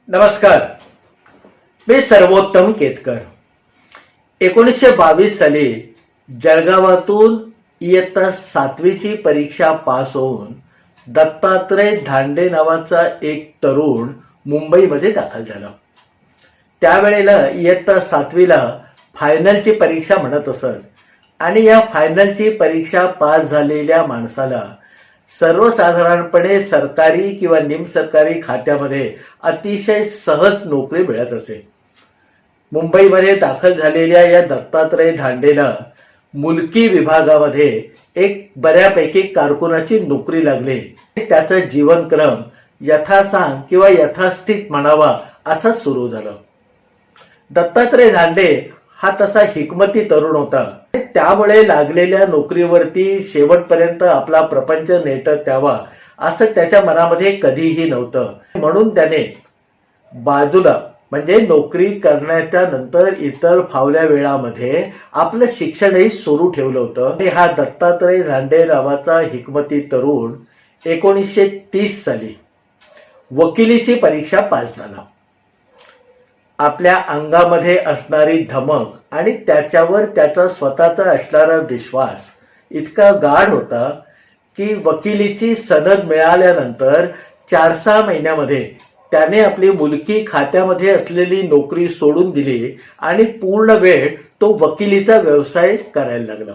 नमस्कार, मी सर्वोत्तम केतकर. 1922 साली जळगावातून इयत्ता 7वीची परीक्षा पास होऊन दत्तात्रय धांडे नावाचा एक तरुण मुंबईमध्ये दाखल झाला. त्यावेळेला इयत्ता 7वीला फायनलची परीक्षा म्हणत असत आणि या फायनलची परीक्षा पास झालेल्या माणसाला सर्वसाधारणपणे सरकारी किंवा निमसरकारी खात्यामध्ये अतिशय सहज नोकरी मिळत असे. मुंबईमध्ये दाखल झालेल्या या दत्तात्रय धांडेला मुलकी विभागामध्ये एक बऱ्यापैकी कारकुनाची नोकरी लागली. त्याचा जीवनक्रम यथासांग किंवा यथास्थित म्हणावा असा सुरू झाला. दत्तात्रय धांडे हा तसा हिकमती तरुण होता. त्यामुळे लागलेल्या नोकरीवरती शेवटपर्यंत आपला प्रपंच नेटत यावा असं त्याच्या मनामध्ये कधीही नव्हतं. म्हणून त्याने बाजूला म्हणजे नोकरी करण्याच्या नंतर इतर फावल्या वेळामध्ये आपलं शिक्षणही सुरू ठेवलं होतं. आणि हा दत्तात्रय धांडे नावाचा हिकमती तरुण 1930 साली वकिलीची परीक्षा पास झाला. आपल्या अंगामध्ये असणारी धमक आणि त्याच्यावर त्याचा स्वतःचा असणारा विश्वास इतका गाढ होता की वकिलीची सनद मिळाल्यानंतर 4-6 महिन्यामध्ये त्याने आपली मुलकी खात्यामध्ये असलेली नोकरी सोडून दिली आणि पूर्ण वेळ तो वकिलीचा व्यवसाय करायला लागला.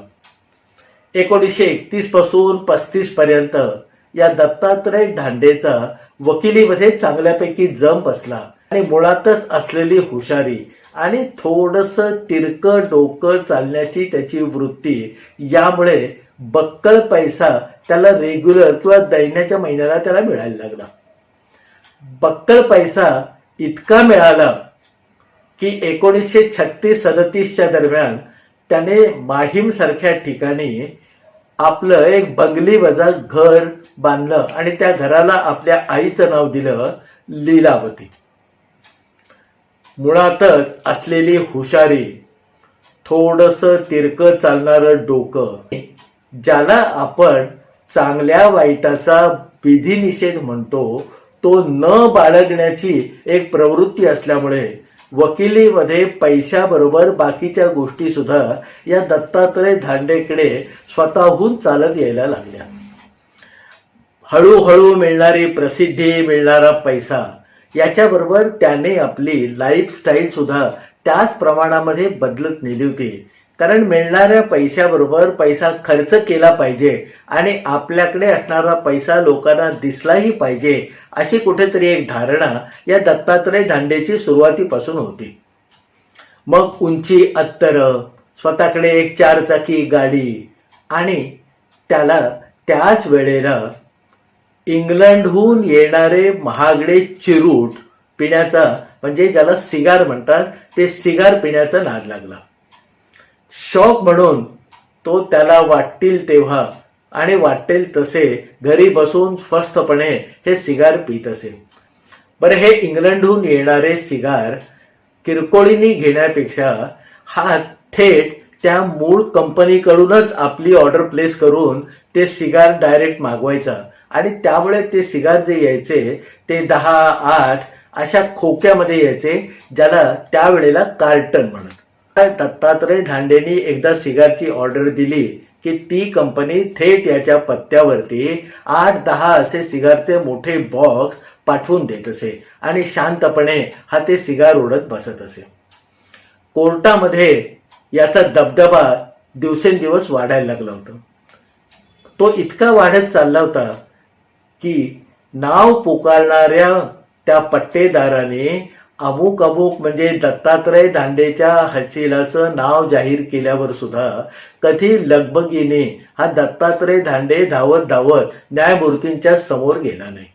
1931 पासून 35 पर्यंत या दत्तात्रय धांडेचा वकिलीमध्ये चांगल्यापैकी जम बसला आणि मुळातच असलेली हुशारी आणि थोडंसं तिरकं डोकं चालण्याची त्याची वृत्ती यामुळे बक्कळ पैसा त्याला रेग्युलर किंवा दैन्याच्या महिन्याला त्याला मिळायला लागला. बक्कळ पैसा इतका मिळाला की 1936-37च्या दरम्यान त्याने माहीम सारख्या ठिकाणी आपलं एक बंगली वजा घर बांधलं आणि त्या घराला आपल्या आईचं नाव दिलं लीलावती. मुळातच असलेली हुशारी, थोडंसं तिरकं चालणारं डोकं, ज्याला आपण चांगल्या वाईटाचा विधिनिषेध म्हणतो, तो न बाळगण्याची एक प्रवृत्ती असल्यामुळे वकिलीमध्ये पैशाबरोबर बाकीच्या गोष्टी सुद्धा या दत्तात्रय धांडेकडे स्वतःहून चालत यायला लागल्या. हळूहळू मिळणारी प्रसिद्धी, मिळणारा पैसा याच्याबरोबर त्याने आपली लाईफस्टाईल सुद्धा त्याच प्रमाणामध्ये बदलत नेली होती. कारण मिळणाऱ्या पैशाबरोबर पैसा खर्च केला पाहिजे आणि आपल्याकडे असणारा पैसा लोकांना दिसलाही पाहिजे अशी कुठेतरी एक धारणा या दत्तात्रय धांडेची सुरुवातीपासून होती. मग उंची अत्तर, स्वतःकडे एक 4-चाकी गाडी आणि त्याला त्याच वेळेला इंग्लंडहून येणारे महागडे चिरूट पिण्याचा म्हणजे ज्याला सिगार म्हणतात ते सिगार पिण्याचा नाद लागला. शौक म्हणून तो त्याला वाटतील तेव्हा आणि वाटेल तसे घरी बसून स्वस्थपणे हे सिगार पित असे. बरं, हे इंग्लंडहून येणारे सिगार किरकोळीने घेण्यापेक्षा हा थेट त्या मूळ कंपनीकडूनच आपली ऑर्डर प्लेस करून ते सिगार डायरेक्ट मागवायचा आणि त्यामुळे ते सिगार जे यायचे ते 10-8 अशा खोक्यामध्ये यायचे, ज्याला त्यावेळेला कार्टन म्हणत. दत्तात्रय धांडेनी एकदा सिगारची ऑर्डर दिली की ती कंपनी थेट याच्या पत्त्यावरती 8-10 असे सिगारचे मोठे बॉक्स पाठवून देत असे आणि शांतपणे हा ते सिगार ओढत बसत असे. कोर्टामध्ये याचा दबदबा दिवसेंदिवस वाढायला लागला होता. तो इतका वाढत चालला होता की नाव पुकारणाऱ्या त्या पट्टेदाराने अमुक म्हणजे दत्तात्रय धांडेच्या हसीलाचं नाव जाहीर केल्यावर सुद्धा कधी लगबगीने हा दत्तात्रय धांडे धावत धावत न्यायमूर्तींच्या समोर गेला नाही.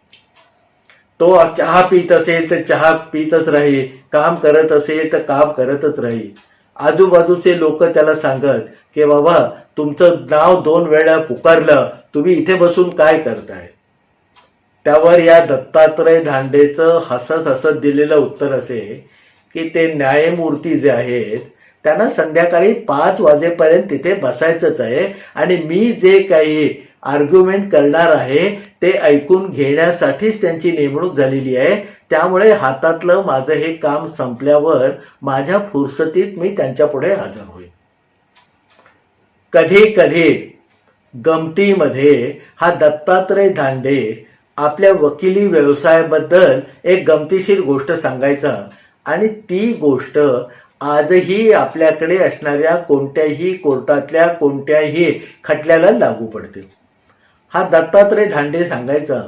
तो चहा पित असेल तर चहा पितच राही, काम करत असेल तर काम करतच राही. आजूबाजूचे लोक त्याला सांगत की बाबा तुमचं नाव 2 वेळा पुकारलं, तुम्ही इथे बसून काय करताय. त्यावर या दत्तात्रय धांडेचं हसत हसत दिलेलं उत्तर असे की ते न्यायमूर्ती जे आहेत त्यांना संध्याकाळी 5 वाजेपर्यंत तिथे बसायचंच आहे आणि मी जे काही आर्ग्युमेंट करणार आहे ते ऐकून घेण्यासाठीच त्यांची नेमणूक झालेली आहे. त्यामुळे हातातलं माझं हे काम संपल्यावर माझ्या फुरसतीत मी त्यांच्या पुढे हजर होईल. कधी कधी गमतीमध्ये हा दत्तात्रय धांडे आपल्या वकिली व्यवसायाबद्दल एक गमतीशीर गोष्ट सांगायचा आणि ती गोष्ट आजही आपल्याकडे असणाऱ्या कोणत्याही कोर्टातल्या कोणत्याही खटल्याला लागू पडते. हा दत्तात्रय धांडे सांगायचा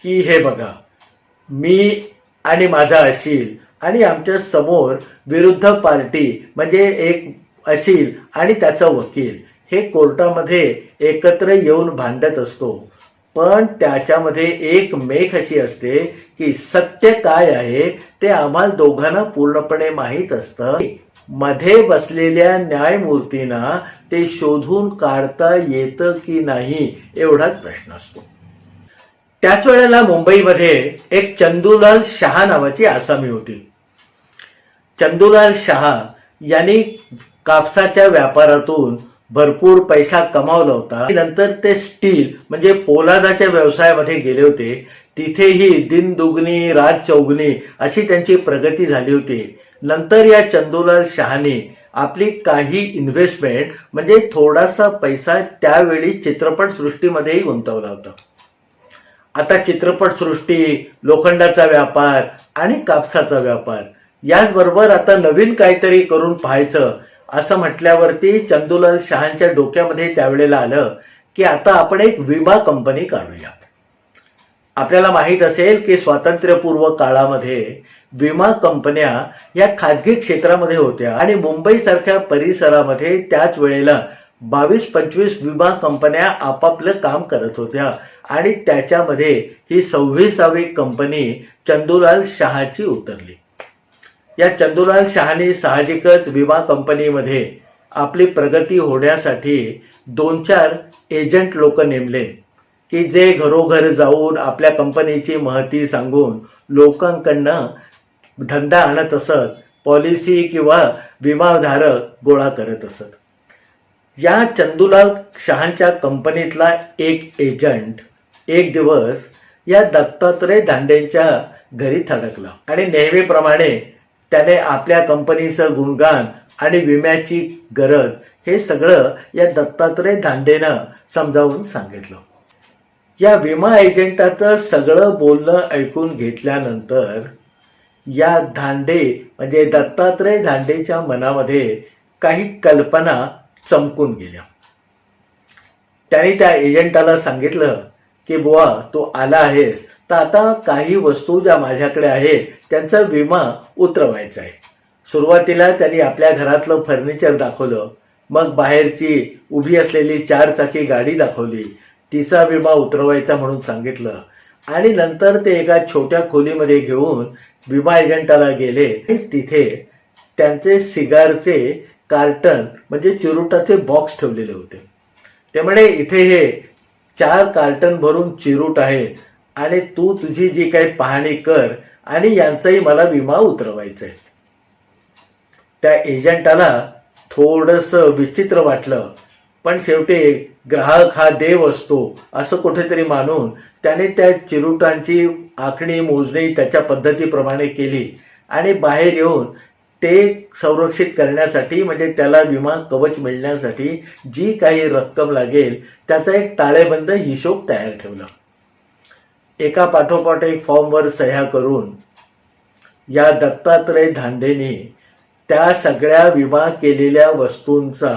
की हे बघा, मी आणि माझा अशील आणि आमच्या समोर विरुद्ध पार्टी म्हणजे एक अशील आणि त्याचा वकील हे कोर्टामध्ये एकत्र येऊन भांडत असतो. पण त्याच्यामध्ये एक मेख अशी असते की सत्य काय आहे ते आम्हाला दोघांना पूर्णपणे माहीत असतं. मध्ये बसलेल्या न्यायमूर्तींना ते शोधून काढता येतं की नाही एवढाच प्रश्न असतो. त्याच वेळेला मुंबईमध्ये एक चंदूलाल शहा नावाची आसामी होती. चंदूलाल शहा यांनी कापसाच्या व्यापारातून भरपूर पैसा कमावला होता. नंतर ते स्टील म्हणजे पोलादाच्या व्यवसायामध्ये गेले होते. तिथेही दिन दुगणी रात चौगणी अशी त्यांची प्रगती झाली होती. नंतर या चंदूलाल शहाने आपली काही इन्व्हेस्टमेंट म्हणजे थोडासा पैसा त्यावेळी चित्रपट सृष्टीमध्येही गुंतवला होता. आता चित्रपटसृष्टी, लोखंडाचा व्यापार आणि कापसाचा व्यापार याचबरोबर आता नवीन काहीतरी करून पाहायचं असं म्हटल्यावरती चंदूलाल शहांच्या डोक्यामध्ये त्यावेळेला आलं की आता आपण एक विमा कंपनी काढूया. आपल्याला माहीत असेल की स्वातंत्र्यपूर्व काळामध्ये विमा कंपन्या या खाजगी क्षेत्रामध्ये होत्या आणि मुंबईसारख्या परिसरामध्ये त्याच वेळेला 22-25 विमा कंपन्या आपापलं काम करत होत्या आणि त्याच्यामध्ये ही 26वी कंपनी चंदूलाल शहाची उतरली. या चंदूलाल शहाने साहजिकच विमा कंपनीमध्ये आपली प्रगती होण्यासाठी 2-4 एजंट लोक नेमले की जे घरोघर जाऊन आपल्या कंपनीची महती सांगून लोकांकडनं धंदा आणत असत, पॉलिसी किंवा विमाधारक गोळा करत असत. या चंदूलाल शहांच्या कंपनीतला एक एजंट एक दिवस या दत्तात्रय धांडेंच्या घरी थडकला आणि नेहमीप्रमाणे त्याने आपल्या कंपनीचं गुणगान आणि विम्याची गरज हे सगळं या दत्तात्रय धांडेनं समजावून सांगितलं. या विमा एजंटाचं सगळं बोलणं ऐकून घेतल्यानंतर या धांडे म्हणजे दत्तात्रय धांडेच्या मनामध्ये काही कल्पना चमकून गेल्या. त्याने त्या एजंटाला सांगितलं की बुवा, तू आला आहेस तर आता काही वस्तू ज्या माझ्याकडे आहेत त्यांचा विमा उतरवायचा आहे. सुरुवातीला त्यांनी आपल्या घरातलं फर्निचर दाखवलं, मग बाहेरची उभी असलेली 4 चाकी गाडी दाखवली, तिचा विमा उतरवायचा म्हणून सांगितलं आणि नंतर ते एका छोट्या खोलीमध्ये घेऊन विमा एजंटाला गेले. तिथे त्यांचे सिगारचे कार्टन म्हणजे चिरुटाचे बॉक्स ठेवलेले होते. ते म्हणे, इथे हे 4 कार्टन भरून चिरूट आहे आणि तू तुझी जी काही पाहणी कर आणि यांचाही मला विमा उतरवायचा आहे. त्या एजंटाला थोडंसं विचित्र वाटलं, पण शेवटी ग्राहक हा देव असतो असं कुठेतरी मानून त्याने त्या चिरुटांची आखणी मोजणी त्याच्या पद्धतीप्रमाणे केली आणि बाहेर येऊन ते संरक्षित करण्यासाठी म्हणजे त्याला विमा कवच मिळण्यासाठी जी काही रक्कम लागेल त्याचा एक ताळेबंद हिशोब तयार ठेवला. एका पाठोपाठ एक फॉर्मवर सह्या करून या दत्तात्रय धांडेंनी त्या सगळ्या विमा केलेल्या वस्तूंचा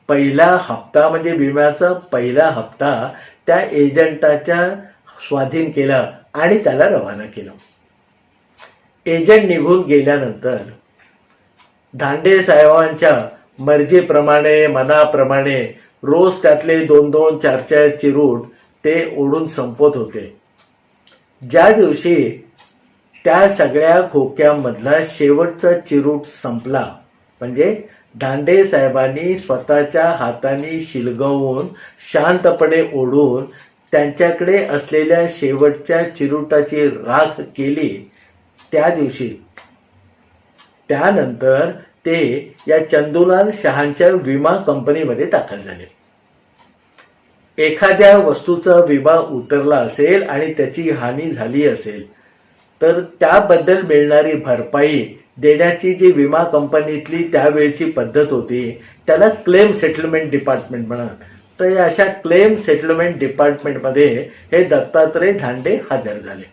पहिला हप्ता म्हणजे विम्याचा पहिला हप्ता त्या एजंटाच्या स्वाधीन केला आणि त्याला रवाना केलं. एजंट निघून गेल्यानंतर धांडे साहेबांच्या मर्जीप्रमाणे मनाप्रमाणे रोज त्यातले 2-2, 4-4 चिरूट ते ओढून संपवत होते. ज्या दिवशी त्या सगळ्या खोक्यामधला शेवटचा चिरूट संपला म्हणजे धांडे साहेबांनी स्वतःच्या हाताने शिलगवून शांतपणे ओढून त्यांच्याकडे असलेल्या शेवटच्या चिरूटाची राख केली, त्या दिवशी त्यानंतर ते या चंदूलाल शहांच्या विमा कंपनीमध्ये दाखल झाले. एखाद्या वस्तूचा विमा उतरला असेल आणि त्याची हानी झाली असेल तर त्याबद्दल मिळणारी भरपाई देण्याची जी विमा कंपनीतली त्यावेळची पद्धत होती त्याला क्लेम सेटलमेंट डिपार्टमेंट म्हणत. तर अशा क्लेम सेटलमेंट डिपार्टमेंटमध्ये हे दत्तात्रय धांडे हजर झाले.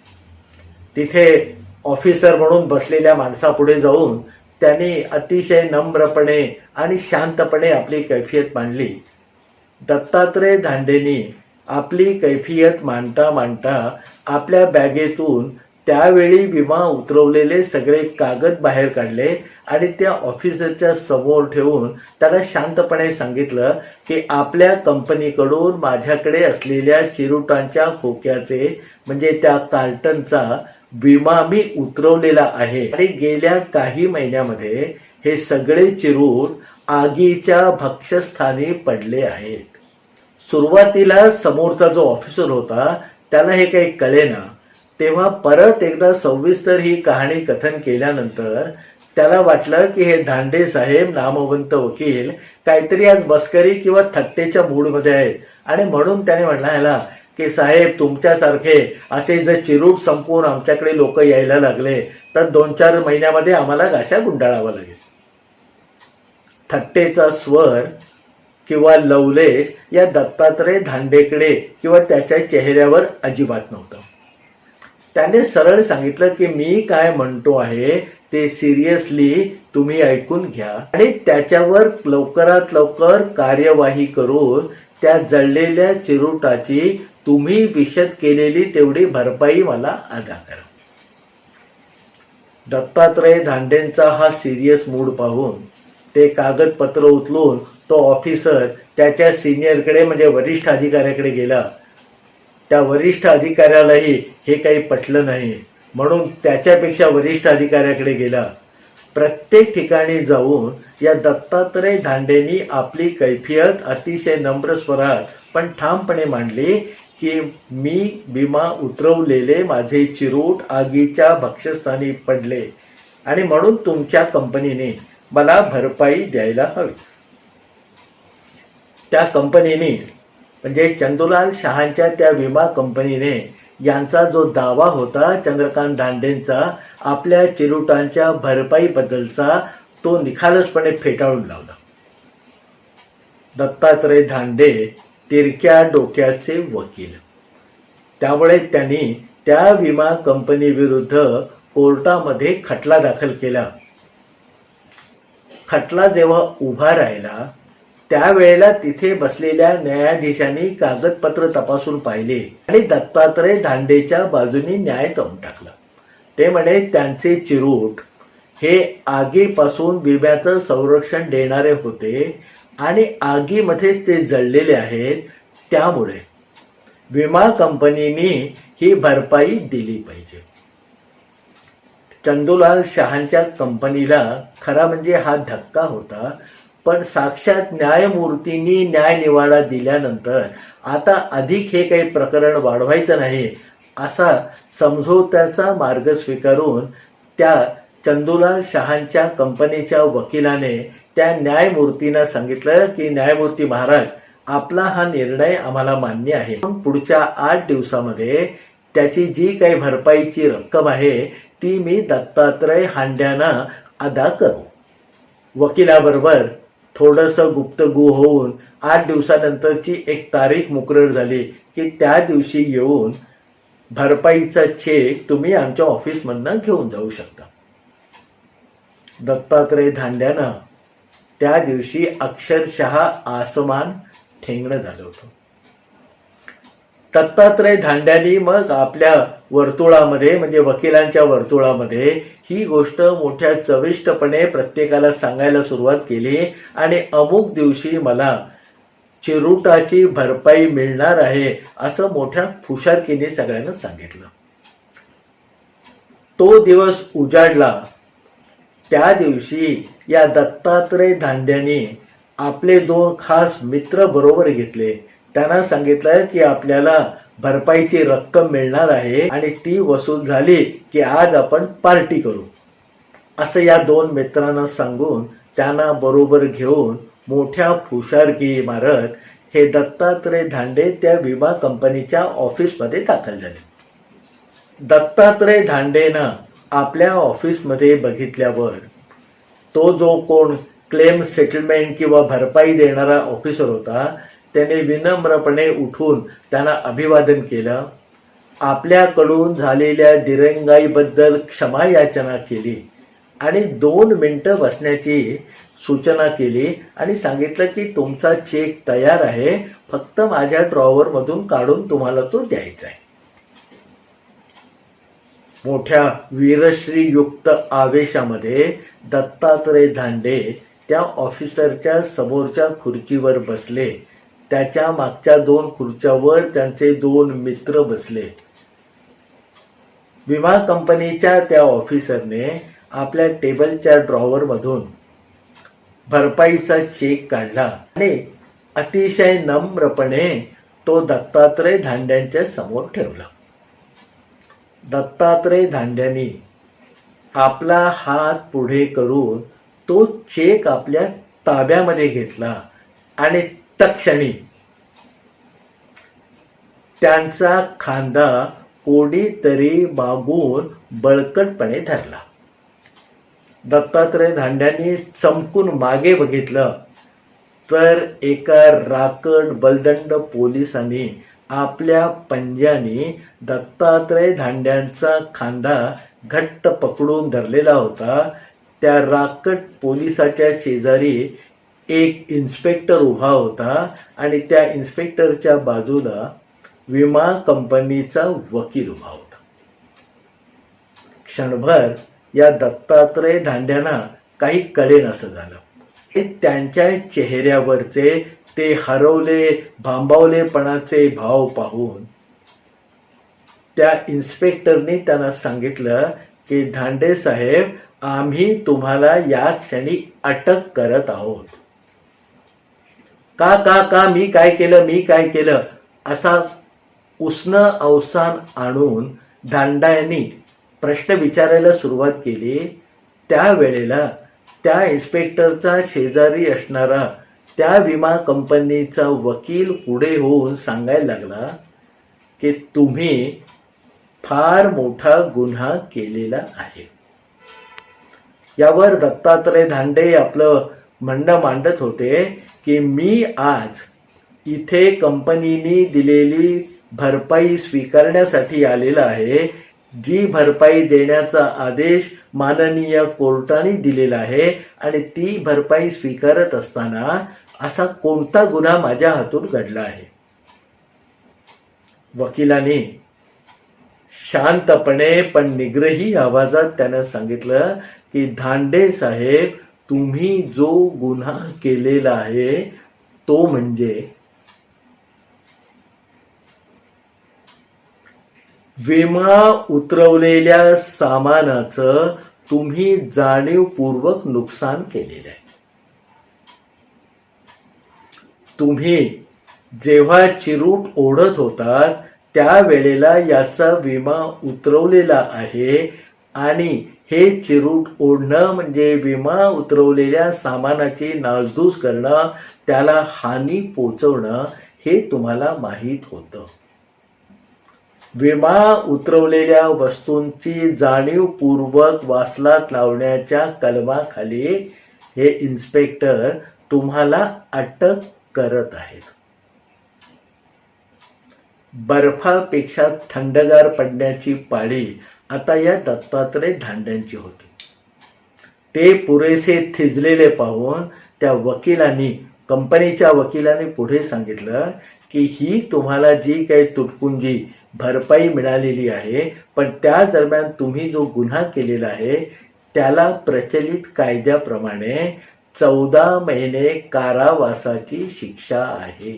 तिथे ऑफिसर म्हणून बसलेल्या माणसापुढे जाऊन त्यांनी अतिशय नम्रपणे आणि शांतपणे आपली कैफियत मांडली. दत्तात्रय धांडेंनी आपली कैफियत मांडता मांडता आपल्या बॅगेतून त्यावेळी विमा उतरवलेले सगळे कागद बाहेर काढले आणि त्या ऑफिसरच्या समोर ठेवून त्याला शांतपणे सांगितलं की आपल्या कंपनीकडून माझ्याकडे असलेल्या चिरुटांच्या खोक्याचे म्हणजे त्या कार्टनचा विमा मी उतरवलेला आहे आणि गेल्या काही महिन्यामध्ये हे सगळे चिरूट आगीच्या भक्ष्यस्थानी पडले आहेत. सुरुवातीला समोरचा जो ऑफिसर होता त्याला हे काही कळेना. तेव्हा परत एकदा सविस्तर ही कहाणी कथन केल्यानंतर त्याला वाटलं की हे धांडे साहेब नामवंत वकील काहीतरी आज मस्करी किंवा थट्टेच्या मूडमध्ये आहेत आणि म्हणून त्याने म्हटलं ह्याला की साहेब तुमच्यासारखे असे जर चिरूट संपवून आमच्याकडे लोक यायला लागले तर 2-4 महिन्यामध्ये आम्हाला गाशा गुंडाळावा लागेल. थट्टेचा स्वर किंवा लवलेश या दत्तात्रय धांडेकडे किंवा त्याच्या चेहऱ्यावर अजिबात नव्हतं. त्याने सरळ सांगितलं की मी काय म्हणतो आहे ते सिरियसली तुम्ही ऐकून घ्या आणि त्याच्यावर लवकरात लवकर कार्यवाही करून त्या जळलेल्या चिरूटाची तुम्ही विशद केलेली तेवढी भरपाई मला अदा करा. दत्तात्रय धांडेंचा हा सिरियस मूड पाहून ते कागदपत्र उचलून तो ऑफिसर त्याच्या सिनियरकडे म्हणजे वरिष्ठ अधिकाऱ्याकडे गेला. त्या वरिष्ठ अधिकाऱ्यालाही हे काही पटलं नाही म्हणून त्याच्यापेक्षा वरिष्ठ अधिकाऱ्याकडे गेला. प्रत्येक ठिकाणी जाऊन या दत्तात्रय धांडेंनी आपली कैफियत अतिशय नम्र स्वरात पण ठामपणे मांडली की मी विमा उतरवलेले माझे चिरूट आगीच्या भक्ष्यस्थानी पडले आणि म्हणून तुमच्या कंपनीने मला भरपाई द्यायला हवी. त्या कंपनीने म्हणजे चंदूलाल शहांच्या त्या विमा कंपनीने यांचा जो दावा होता चंद्रकांत धांडेंचा आपल्या चिरूटांच्या भरपाईबद्दलचा तो निखालसपणे फेटाळून लावला. दत्तात्रय धांडे तिरक्या डोक्याचे वकील त्यामुळे त्यांनी त्या विमा कंपनी विरुद्ध कोर्टामध्ये खटला दाखल केला. खटला जेव्हा उभा राहिला त्यावेळेला तिथे बसलेल्या न्यायाधीशांनी कागदपत्र तपासून पाहिले आणि दत्तात्रय धांडेच्या बाजूने न्याय देऊन टाकला. ते म्हणे त्यांचे चिरूट हे आगीपासून विम्याचं संरक्षण देणारे होते आणि आगीमध्येच ते जळलेले आहेत त्यामुळे विमा कंपनीने ही भरपाई दिली पाहिजे. चंदूलाल शहांच्या कंपनीला खरा म्हणजे हा धक्का होता पण साक्षात न्यायमूर्तींनी न्याय निवाडा दिल्यानंतर आता अधिक हे काही प्रकरण वाढवायचं नाही असा समझोत्याचा मार्ग स्वीकारून त्या चंदूलाल शहांच्या कंपनीच्या वकिलाने त्या न्यायमूर्तींना सांगितलं की न्यायमूर्ती महाराज आपला हा निर्णय आम्हाला मान्य आहे पण पुढच्या 8 दिवसामध्ये त्याची जी काही भरपाईची रक्कम आहे ती मी दत्तात्रय हांड्यांना अदा करू. वकिलाबरोबर थोडंसं गुप्तगू होऊन 8 दिवसानंतरची एक तारीख मुकरर झाली की त्या दिवशी येऊन भरपाईचा चेक तुम्ही आमच्या ऑफिसमधनं घेऊन जाऊ शकता. दत्तात्रय धांड्यांना त्या दिवशी अक्षरशः आसमान ठेंगणं झालं होतं. दत्तात्रय धांड्यांनी मग आपल्या वर्तुळामध्ये म्हणजे वकिलांच्या वर्तुळामध्ये ही गोष्ट मोठ्या चविष्टपणे प्रत्येकाला सांगायला सुरुवात केली आणि अमुक दिवशी मला चिरूटाची भरपाई मिळणार आहे असं मोठ्या फुशारकीने सगळ्यांना सांगितलं. तो दिवस उजाडला. त्या दिवशी या दत्तात्रय धांड्यांनी आपले 2 खास मित्र बरोबर घेतले. त्यांना सांगितलं की आपल्याला भरपाईची रक्कम मिळणार आहे आणि ती वसूल झाली की आज आपण पार्टी करू असं या 2 मित्रांना सांगून त्यांना बरोबर घेऊन मोठ्या फुशारकी मारत हे दत्तात्रय धांडे त्या विमा कंपनीच्या ऑफिसमध्ये दाखल झाले. दत्तात्रय धांडेनं आपल्या ऑफिसमध्ये बघितल्यावर तो जो कोण क्लेम सेटलमेंट किंवा भरपाई देणारा ऑफिसर होता त्याने विनम्रपणे उठून त्यांना अभिवादन केलं. आपल्याकडून झालेल्या दिरंगाईबद्दल क्षमा याचना केली आणि 2 मिनिटं बसण्याची सूचना केली आणि सांगितलं की तुमचा चेक तयार आहे, फक्त माझ्या ड्रॉवरमधून काढून तुम्हाला तो द्यायचा आहे. मोठ्या वीरश्रीयुक्त आवेशामध्ये दत्तात्रय धांडे त्या ऑफिसरच्या समोरच्या खुर्चीवर बसले. त्याच्या मागच्या 2 खुर्च्यावर त्यांचे 2 मित्र बसले. विमा कंपनीच्या त्या ऑफिसरने आपल्या टेबलच्या ड्रॉवरमधून भरपाईचा चेक काढला आणि अतिशय नम्रपणे तो दत्तात्रय धांड्यांच्या समोर ठेवला. दत्तात्रय धांड्यांनी आपला हात पुढे करून तो चेक आपल्या ताब्यामध्ये घेतला आणि तत्क्षणी त्यांचा खांदा कोणीतरी मागून बळकटपणे धरला. दत्तात्रय धांड्यांनी चमकून मागे बघितलं तर एका राकड बलदंड पोलिसांनी आपल्या पंजानी दत्तात्रय धांड्यांचा खांदा घट्ट पकडून धरलेला होता. त्या राकड पोलिसाच्या शेजारी एक इन्स्पेक्टर उभा होता आणि त्या इन्स्पेक्टरच्या बाजूला विमा कंपनीचा वकील उभा होता. क्षणभर या दत्तात्रय धांड्यांना काही कळेनासं झालं. त्यांच्या चेहऱ्यावरचे ते हरवले भांबावलेपणाचे भाव पाहून त्या इन्स्पेक्टरने त्यांना सांगितलं की धांडे साहेब, आम्ही तुम्हाला या क्षणी अटक करत आहोत. का का का मी काय केलं असा उष्ण अवसान आणून धांड्यांनी प्रश्न विचारायला सुरुवात केली. त्यावेळेला त्या इन्स्पेक्टरचा शेजारी असणारा त्या विमा कंपनीचा वकील पुढे होऊन सांगायला लागला की तुम्ही फार मोठा गुन्हा केलेला आहे. यावर दत्तात्रय धांडे आपलं म्हणणं मांडत होते की मी आज इथे कंपनीने दिलेली भरपाई स्वीकारण्यासाठी आलेला आहे. जी भरपाई देण्याचा आदेश माननीय कोर्टाने दिलेला आहे आणि ती भरपाई स्वीकारत असताना असा कोणता गुन्हा माझ्या हातून घडला आहे. वकिलाने शांतपणे पण निग्रही आवाजात त्यानं सांगितलं की धांडे साहेब, तुम्ही जो गुन्हा केलेला आहे तो म्हणजे विमा उतरवलेल्या सामानाचं तुम्ही जाणीवपूर्वक नुकसान केलेलं आहे. तुम्ही जेव्हा चिरूट ओढत होतात त्यावेळेला याचा विमा उतरवलेला आहे आणि हे चिरूट ओढणं म्हणजे विमा उतरवलेल्या सामानाची नासधूस करणं, त्याला हानी पोचवणं हे तुम्हाला माहीत होतं. विमा उतरवलेल्या वस्तूंची जाणीवपूर्वक वासलात लावण्याच्या कलमाखाली हे इन्स्पेक्टर तुम्हाला अटक करत आहेत. बर्फापेक्षा थंडगार पडण्याची पाळी आता या दत्तात्रय धांड्यांची होती. ते पुरेसे थिजलेले पाहून त्या वकिलांनी, कंपनीच्या वकिलांनी पुढे सांगितलं की ही तुम्हाला जी काही तुटपुंजी भरपाई मिळालेली आहे, पण त्या दरम्यान तुम्ही जो गुन्हा केलेला आहे त्याला प्रचलित कायद्याप्रमाणे 14 महिने कारावासाची शिक्षा आहे.